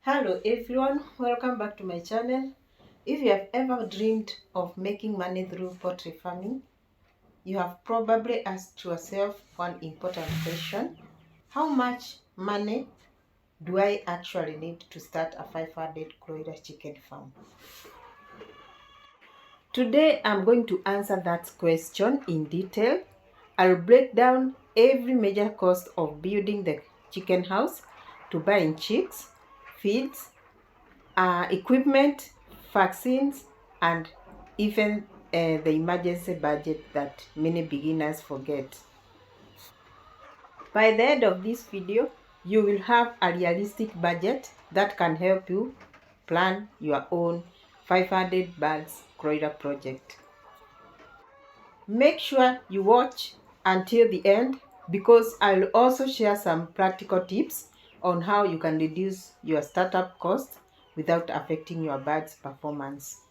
Hello everyone, welcome back to my channel. If you have ever dreamed of making money through poultry farming, you have probably asked yourself one important question. How much money do I actually need to start a 500 Kuroiler chicken farm? Today I'm going to answer that question in detail. I'll break down every major cost of building the chicken house, to buying chicks, feeds, equipment, vaccines, and even the emergency budget that many beginners forget. By the end of this video, you will have a realistic budget that can help you plan your own 500 birds broiler project. Make sure you watch until the end because I'll also share some practical tips on how you can reduce your startup cost without affecting your bird's performance.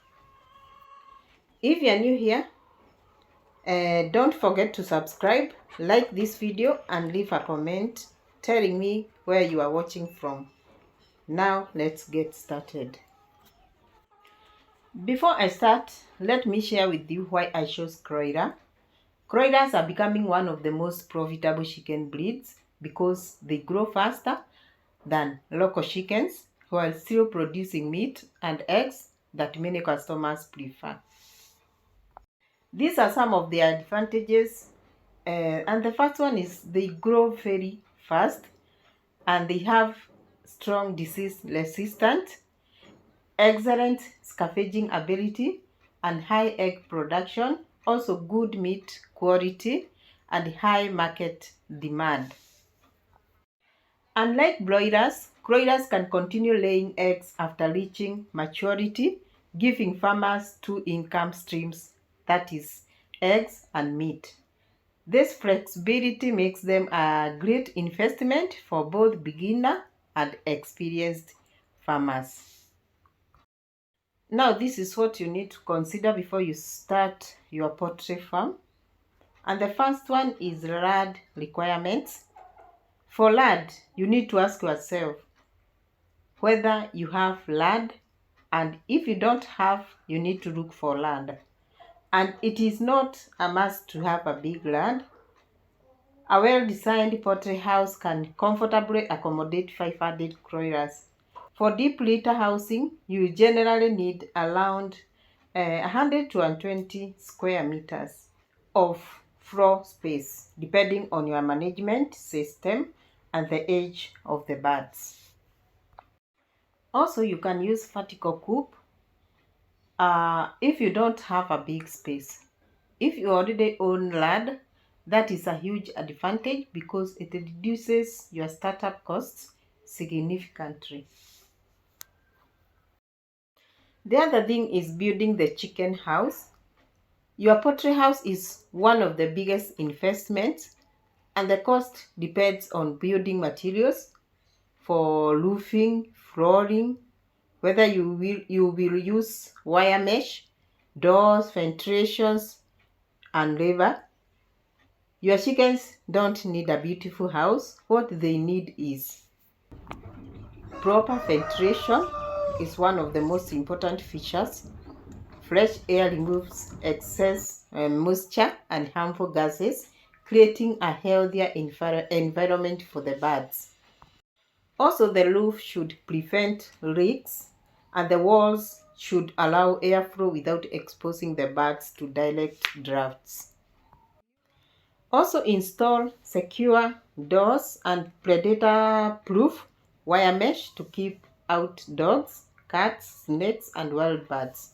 If you are new here, don't forget to subscribe, like this video, and leave a comment telling me where you are watching from. Now let's get started. Before I start, let me share with you why I chose Kuroiler. Kuroilers are becoming one of the most profitable chicken breeds because they grow faster than local chickens while still producing meat and eggs that many customers prefer. These are some of their advantages, and the first one is they grow very fast and they have strong disease resistance, excellent scavenging ability, and high egg production, also good meat quality and high market demand. Unlike broilers, Kuroilers can continue laying eggs after reaching maturity, giving farmers two income streams, that is, eggs and meat. This flexibility makes them a great investment for both beginner and experienced farmers. Now, this is what you need to consider before you start your poultry farm. And the first one is land requirements. For land, you need to ask yourself whether you have land, and if you don't have, you need to look for land. And it is not a must to have a big land. A well-designed poultry house can comfortably accommodate 500 Kuroilers. For deep litter housing, you generally need around 100 to 120 square meters of floor space, depending on your management system and the age of the birds. Also, you can use vertical coop if you don't have a big space. If you already own land, that is a huge advantage because it reduces your startup costs significantly. The other thing is building the chicken house. Your poultry house is one of the biggest investments, and the cost depends on building materials for roofing, flooring, whether you will use wire mesh, doors, ventilations, and labor. Your chickens don't need a beautiful house. What they need is proper ventilation is one of the most important features. Fresh air removes excess moisture and harmful gases, creating a healthier environment for the birds. Also, the roof should prevent leaks, and the walls should allow airflow without exposing the birds to direct drafts. Also, install secure doors and predator-proof wire mesh to keep out dogs, cats, snakes, and wild birds.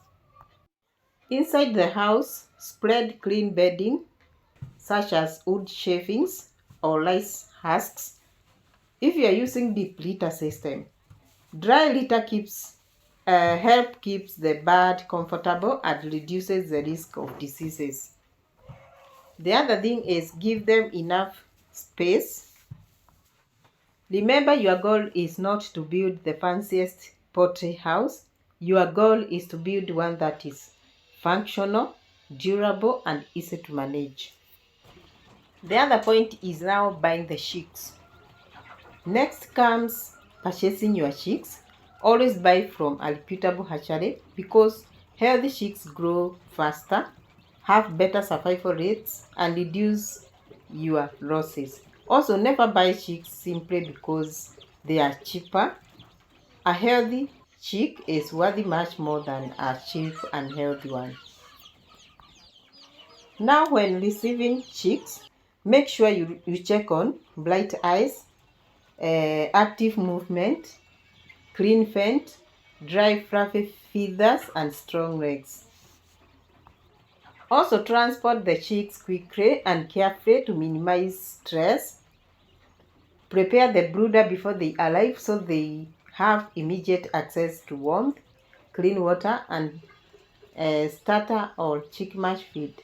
Inside the house, spread clean bedding such as wood shavings or rice husks. If you are using deep litter system, dry litter help keeps the bird comfortable and reduces the risk of diseases. The other thing is give them enough space. Remember, your goal is not to build the fanciest poultry house. Your goal is to build one that is functional, durable, and easy to manage. The other point is now buying the chicks. Next comes purchasing your chicks. Always buy from a reputable hatchery because healthy chicks grow faster, have better survival rates, and reduce your losses. Also, never buy chicks simply because they are cheaper. A healthy chick is worth much more than a cheap and healthy one. Now, when receiving chicks, make sure you check on bright eyes, active movement, clean vent, dry fluffy feathers, and strong legs. Also, transport the chicks quickly and carefully to minimize stress. Prepare the brooder before they arrive so they have immediate access to warmth, clean water, and starter or chick mash feed.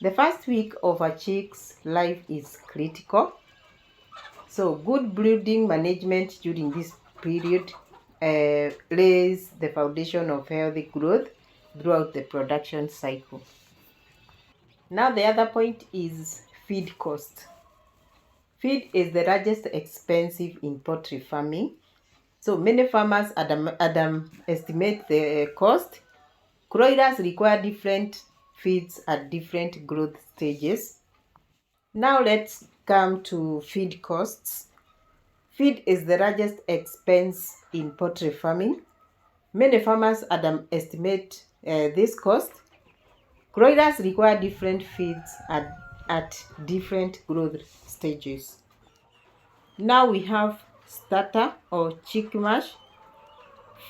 The first week of a chick's life is critical, so good brooding management during this period lays the foundation of healthy growth throughout the production cycle. Now the other point is feed cost. Feed is the largest expensive in poultry farming. So many farmers estimate the cost. Kuroilers require different feeds at different growth stages. Now let's come to feed costs. Feed is the largest expense in poultry farming. Many farmers estimate this cost. Broilers require different feeds at different growth stages. Now we have starter or chick mash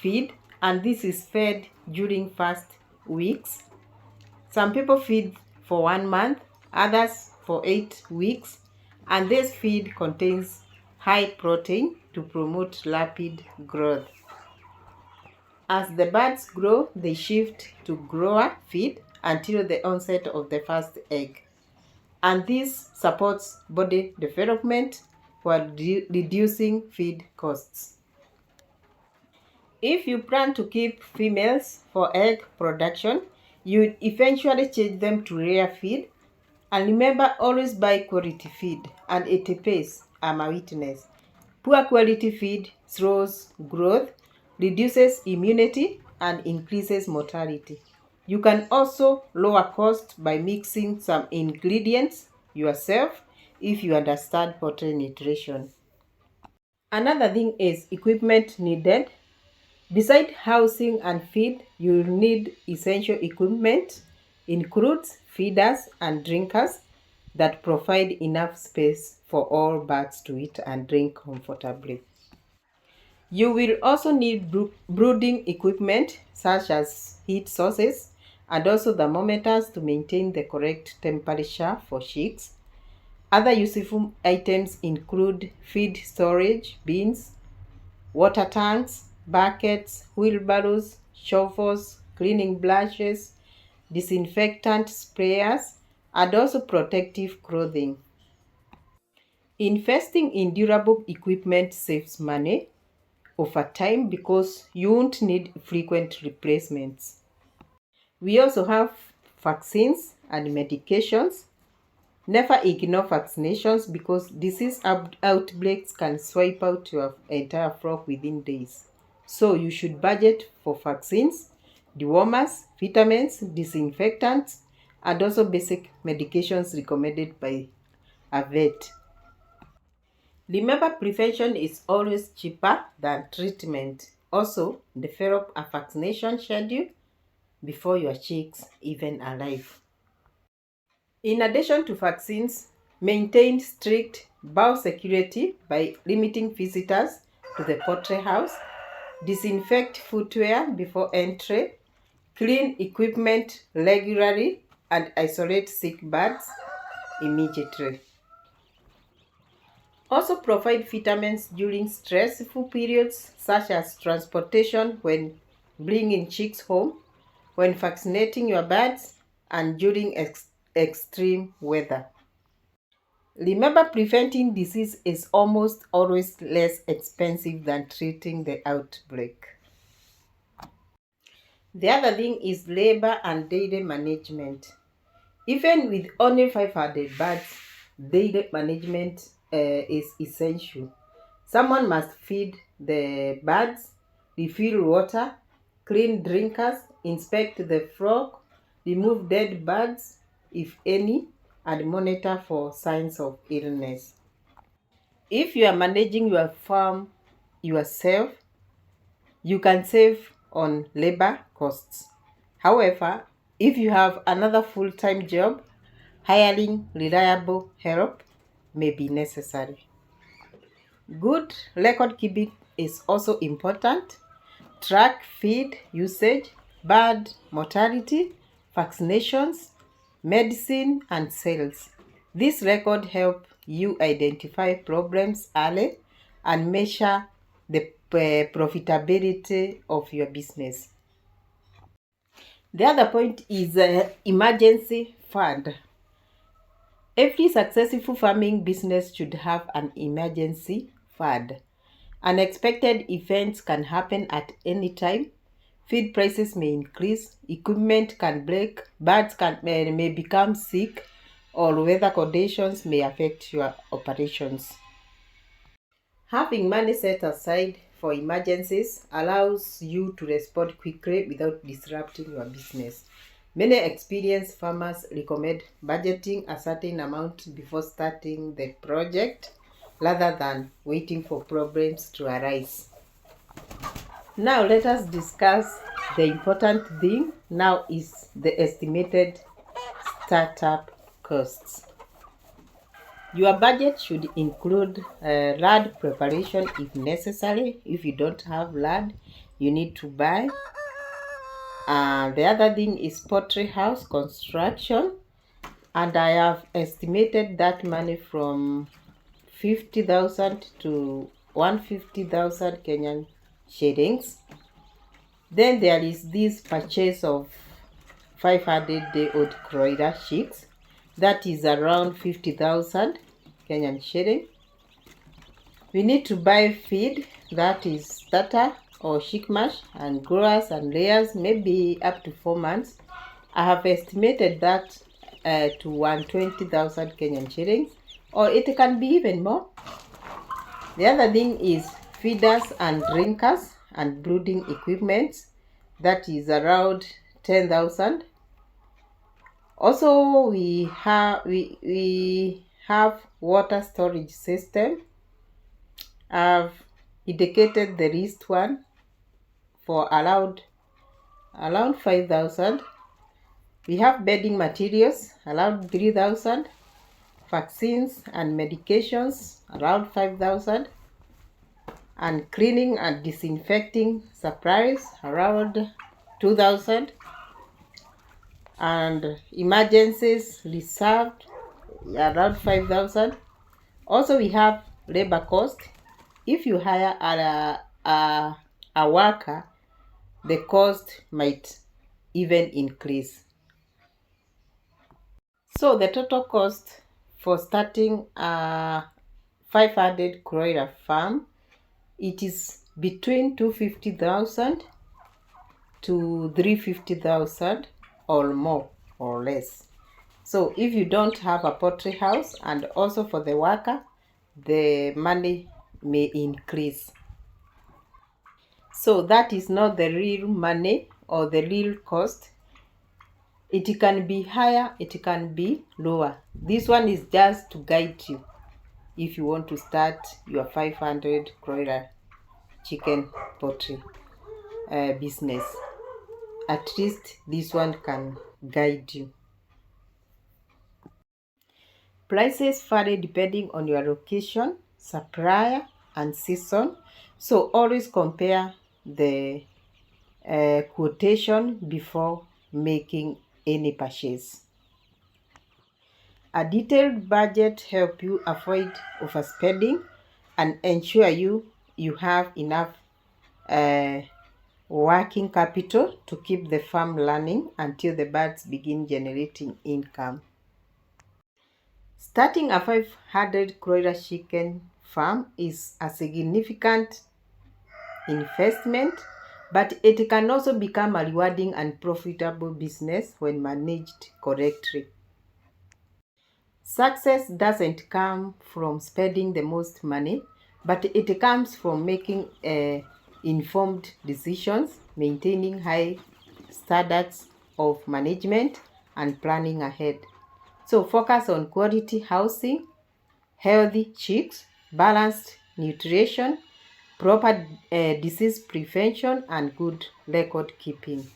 feed, and this is fed during first weeks. Some people feed for 1 month, others for 8 weeks, and this feed contains high protein to promote rapid growth. As the birds grow, they shift to grower feed until the onset of the first egg. And this supports body development while reducing feed costs. If you plan to keep females for egg production, you would eventually change them to rare feed. And remember, always buy quality feed, and it pays. I'm a witness. Poor quality feed slows growth, reduces immunity, and increases mortality. You can also lower cost by mixing some ingredients yourself if you understand poultry nutrition. Another thing is equipment needed. Beside housing and feed, you will need essential equipment, includes feeders and drinkers that provide enough space for all birds to eat and drink comfortably. You will also need brooding equipment such as heat sources and also thermometers to maintain the correct temperature for chicks. Other useful items include feed storage bins, water tanks, buckets, wheelbarrows, shovels, cleaning brushes, disinfectant sprayers, and also protective clothing. Investing in durable equipment saves money over time because you won't need frequent replacements. We also have vaccines and medications. Never ignore vaccinations because disease outbreaks can swipe out your entire flock within days. So you should budget for vaccines, dewormers, vitamins, disinfectants, and also basic medications recommended by a vet. Remember, prevention is always cheaper than treatment. Also, develop a vaccination schedule before your chicks even arrive. In addition to vaccines, maintain strict biosecurity by limiting visitors to the poultry house, disinfect footwear before entry, clean equipment regularly, and isolate sick birds immediately. Also provide vitamins during stressful periods such as transportation when bringing chicks home, when vaccinating your birds, and during extreme weather. Remember, preventing disease is almost always less expensive than treating the outbreak. The other thing is labor and daily management. Even with only 500 birds, daily management is essential. Someone must feed the birds, refill water, clean drinkers, inspect the flock, remove dead birds if any, and monitor for signs of illness. If you are managing your farm yourself, you can save on labor costs. However, if you have another full-time job, hiring reliable help may be necessary. Good record keeping is also important. Track feed usage, bird mortality, vaccinations, medicine, and sales. This record help you identify problems early and measure the profitability of your business. The other point is emergency fund. Every successful farming business should have an emergency fund. Unexpected events can happen at any time. Feed prices may increase, equipment can break, may become sick, or weather conditions may affect your operations. Having money set aside for emergencies allows you to respond quickly without disrupting your business. Many experienced farmers recommend budgeting a certain amount before starting the project rather than waiting for problems to arise. Now let us discuss the important thing now is the estimated startup costs. Your budget should include land preparation if necessary. If you don't have land, you need to buy. The other thing is poultry house construction, and I have estimated that money from 50,000 to 150,000 Kenyan shillings. Then there is this purchase of 500-day-old Kuroiler chicks. That is around 50,000 Kenyan shilling. We need to buy feed, that is starter or chick mash, and growers and layers, maybe up to 4 months. I have estimated that to 120,000 Kenyan shillings, or it can be even more. The other thing is feeders and drinkers and brooding equipment, that is around 10,000. Also, we have water storage system. I've indicated the least one for around 5,000. We have bedding materials around 3,000. Vaccines and medications around 5,000. And cleaning and disinfecting supplies around 2,000. And emergencies reserved around 5,000. Also, we have labor cost. If you hire a worker, the cost might even increase. So the total cost for starting a 500 Kuroiler farm, it is between 250,000 to 350,000 or more or less. So if you don't have a poultry house and also for the worker, the money may increase. So that is not the real money or the real cost. It can be higher, it can be lower. This one is just to guide you if you want to start your 500 Kuroiler chicken poultry business. At least this one can guide you. Prices vary depending on your location, supplier, and season. So always compare the quotation before making any purchase. A detailed budget helps you avoid overspending and ensure you have enough working capital to keep the farm running until the birds begin generating income. Starting a 500 Kuroiler chicken farm is a significant investment, but it can also become a rewarding and profitable business when managed correctly. Success doesn't come from spending the most money, but it comes from making informed decisions, maintaining high standards of management, and planning ahead. So focus on quality housing, healthy chicks, balanced nutrition, proper disease prevention, and good record keeping.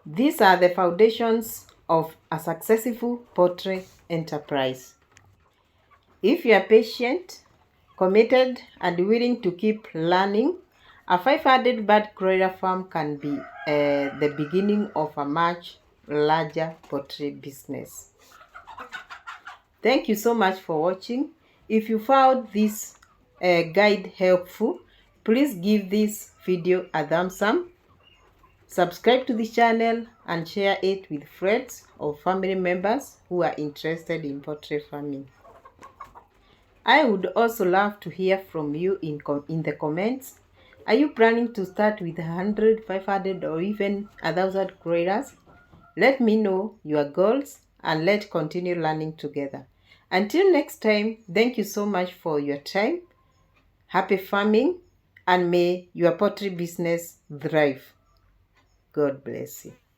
These are the foundations of a successful poultry enterprise. If you are patient, committed, and willing to keep learning, a 500 bird broiler farm can be the beginning of a much larger poultry business. Thank you so much for watching. If you found this guide helpful, please give this video a thumbs up, subscribe to the channel, and share it with friends or family members who are interested in poultry farming. I would also love to hear from you in the comments. Are you planning to start with 100, 500, or even 1,000 broilers? Let me know your goals and let's continue learning together. Until next time, thank you so much for your time. Happy farming, and may your poultry business thrive. God bless you.